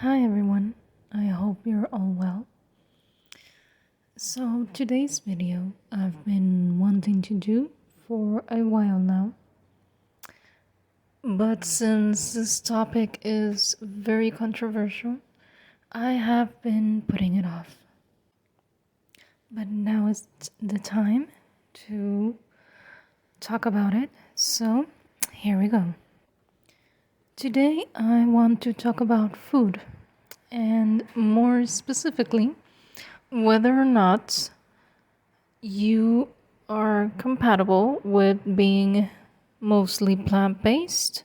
Hi everyone, I hope you're all well. So, today's video I've been wanting to do for a while now, but since this topic is very controversial, I have been putting it off. But now is the time to talk about it, so here we go. Today I want to talk about food, and more specifically, whether or not you are compatible with being mostly plant based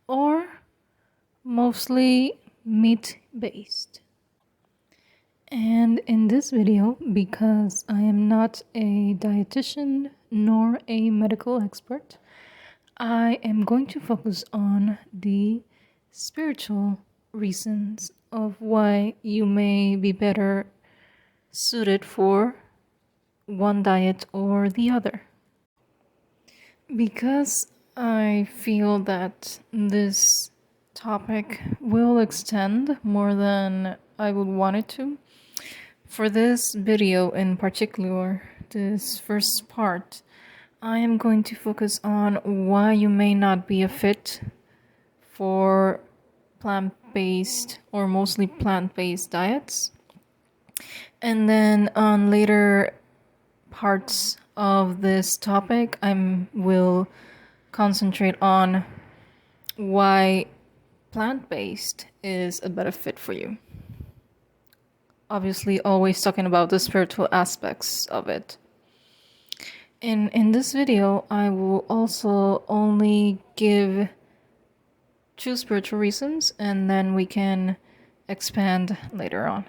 or mostly meat based. And in this video, because I am not a dietitian nor a medical expert, I am going to focus on the spiritual reasons of why you may be better suited for one diet or the other. Because I feel that this topic will extend more than I would want it to, for this video in particular, this first part, I am going to focus on why you may not be a fit for plant-based or mostly plant-based diets. And then on later parts of this topic, I will concentrate on why plant-based is a better fit for you. Obviously, always talking about the spiritual aspects of it. In this video, I will also only give 2 spiritual reasons, and then we can expand later on.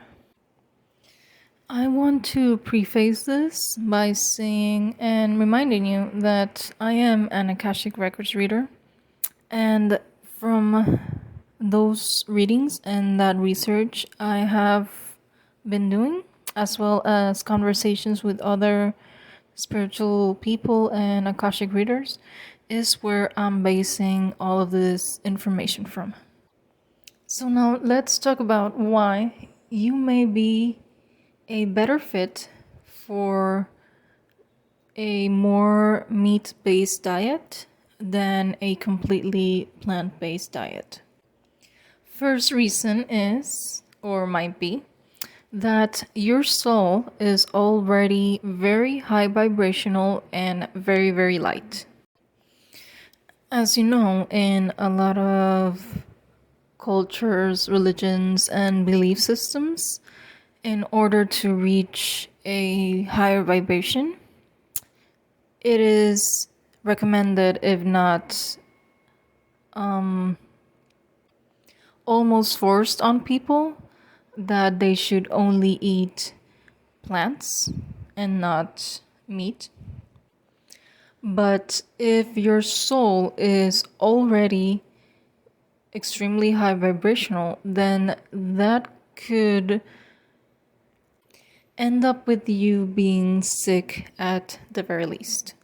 I want to preface this by saying and reminding you that I am an Akashic Records reader, and from those readings and that research I have been doing, as well as conversations with other spiritual people and Akashic readers, is where I'm basing all of this information from. So now let's talk about why you may be a better fit for a more meat-based diet than a completely plant-based diet. First reason is, or might be, that your soul is already very high vibrational and very, very light. As you know, in a lot of cultures, religions, and belief systems, in order to reach a higher vibration, it is recommended, if not almost forced on people, that they should only eat plants and not meat. But if your soul is already extremely high vibrational, then that could end up with you being sick at the very least.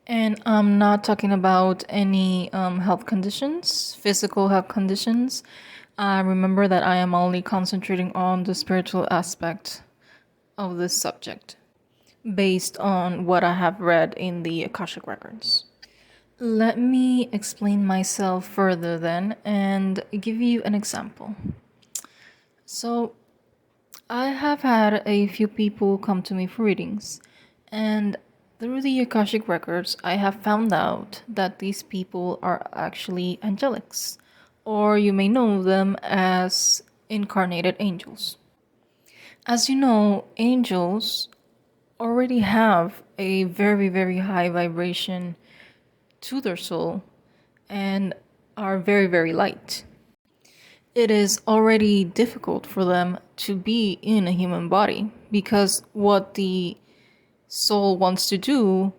And I'm not talking about any health conditions, physical health conditions. Remember that I am only concentrating on the spiritual aspect of this subject, based on what I have read in the Akashic Records. Let me explain myself further then and give you an example. So, I have had a few people come to me for readings, and through the Akashic Records, I have found out that these people are actually angelics, or you may know them as incarnated angels. As you know, angels already have a very, very high vibration to their soul and are very, very light. It is already difficult for them to be in a human body because what the soul wants to do,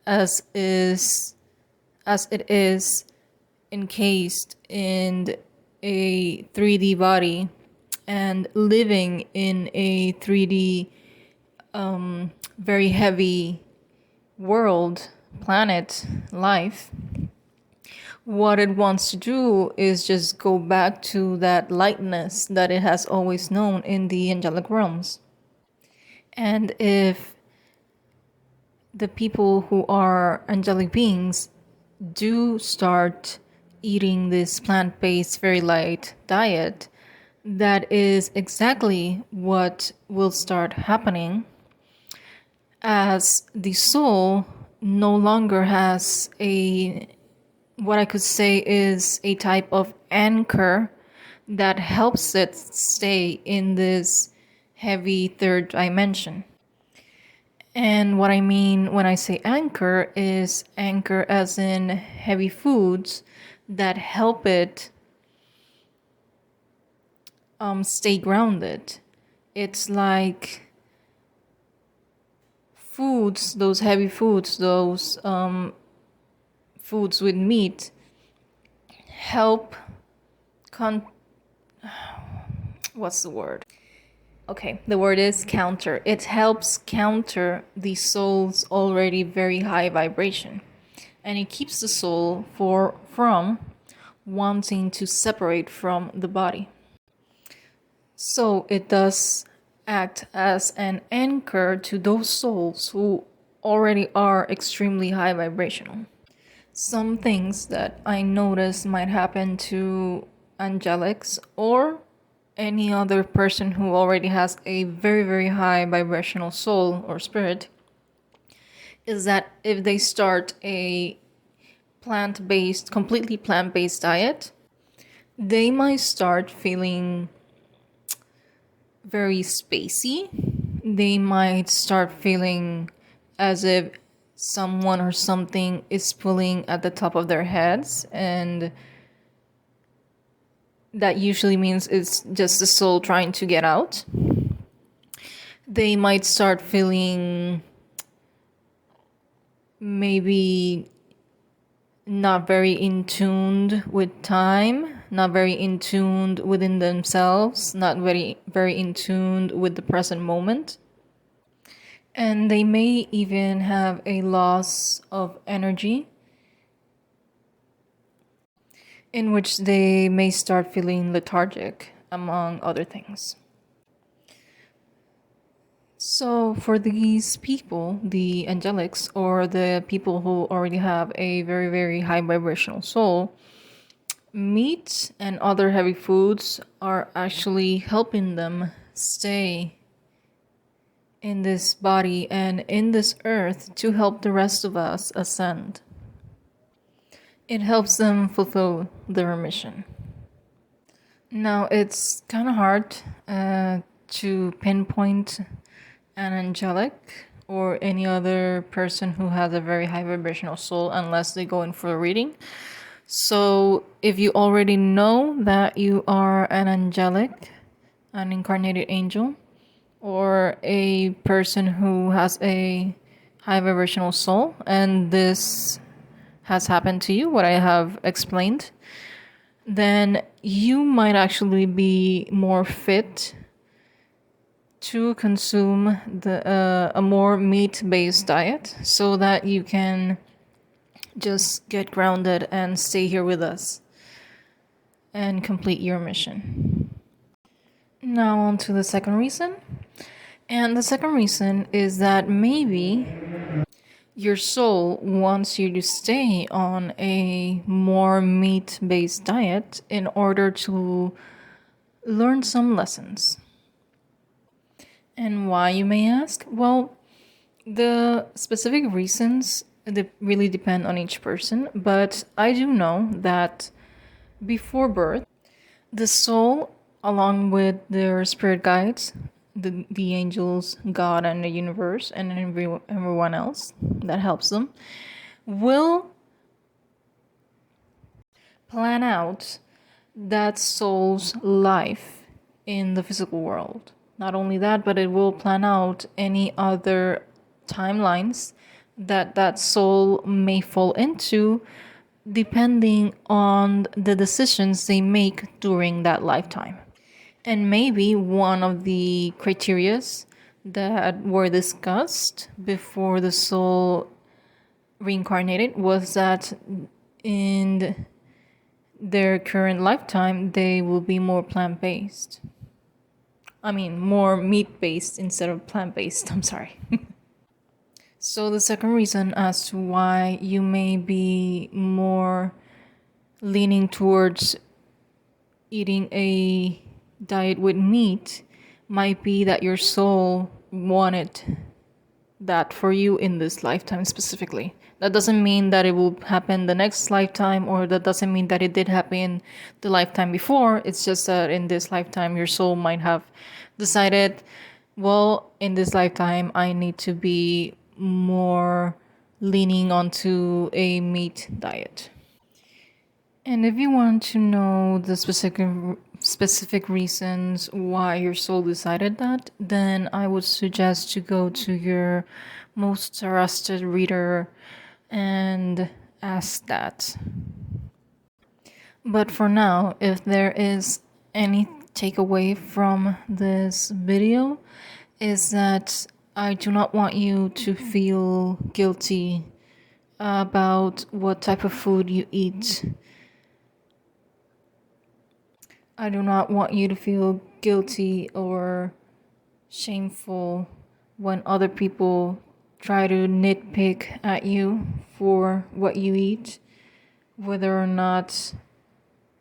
as it is encased in a 3D body and living in a 3D very heavy world, planet, life, what it wants to do is just go back to that lightness that it has always known in the angelic realms. And if the people who are angelic beings do start eating this plant-based very light diet, that is exactly what will start happening, as the soul no longer has a, what I could say is a type of anchor that helps it stay in this heavy third dimension. And what I mean when I say anchor is anchor as in heavy foods that help it stay grounded. It's like foods, those heavy foods, those foods with meat help what's the word? Okay, the word is counter. It helps counter the soul's already very high vibration. And it keeps the soul from wanting to separate from the body. So it does act as an anchor to those souls who already are extremely high vibrational. Some things that I notice might happen to angelics or any other person who already has a very, very high vibrational soul or spirit is that if they start a completely plant-based diet, they might start feeling very spacey. They might start feeling as if someone or something is pulling at the top of their heads, and that usually means it's just the soul trying to get out. They might start feeling maybe not very in tuned with time, not very in tuned within themselves, not very in tuned with the present moment. And they may even have a loss of energy, in which they may start feeling lethargic, among other things. So for these people, the angelics, or the people who already have a very, very high vibrational soul, meat and other heavy foods are actually helping them stay in this body and in this earth to help the rest of us ascend. It helps them fulfill their mission. Now, it's kind of hard to pinpoint an angelic or any other person who has a very high vibrational soul unless they go in for a reading. So if you already know that you are an angelic, an incarnated angel, or a person who has a high vibrational soul, and this has happened to you, what I have explained, then you might actually be more fit to consume a more meat-based diet so that you can just get grounded and stay here with us and complete your mission. Now on to the second reason. And the second reason is that maybe your soul wants you to stay on a more meat-based diet in order to learn some lessons. And why, you may ask? Well, the specific reasons really depend on each person, but I do know that before birth, the soul, along with their spirit guides, the angels, God, and the universe, and everyone else that helps them, will plan out that soul's life in the physical world. Not only that, but it will plan out any other timelines that soul may fall into, depending on the decisions they make during that lifetime. And maybe one of the criterias that were discussed before the soul reincarnated was that in their current lifetime, they will be more plant-based. I mean, more meat-based instead of plant-based. I'm sorry. So the second reason as to why you may be more leaning towards eating a diet with meat might be that your soul wanted that for you in this lifetime specifically. That doesn't mean that it will happen the next lifetime, or that doesn't mean that it did happen the lifetime before. It's just that in this lifetime, your soul might have decided, well, in this lifetime, I need to be more leaning onto a meat diet. And if you want to know the specific reasons why your soul decided that, then I would suggest to go to your most trusted reader and ask that. But for now, if there is any takeaway from this video, is that I do not want you to feel guilty about what type of food you eat. I do not want you to feel guilty or shameful when other people try to nitpick at you for what you eat, whether or not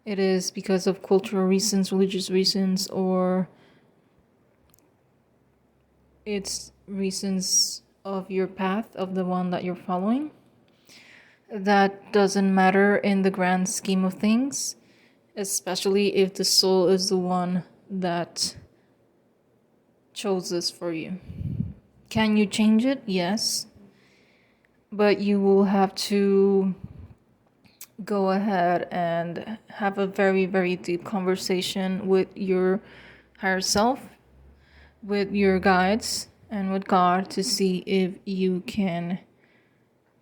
it is because of cultural reasons, religious reasons, or it's reasons of your path, of the one that you're following. That doesn't matter in the grand scheme of things, especially if the soul is the one that chose this for you. Can you change it? Yes. But you will have to go ahead and have a very, very deep conversation with your higher self, with your guides, and with God to see if you can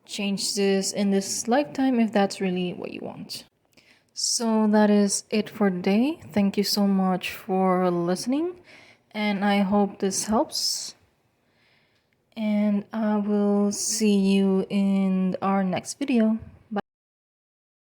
change this in this lifetime, if that's really what you want. So that is it for today. Thank you so much for listening, and I hope this helps. And I will see you in our next video.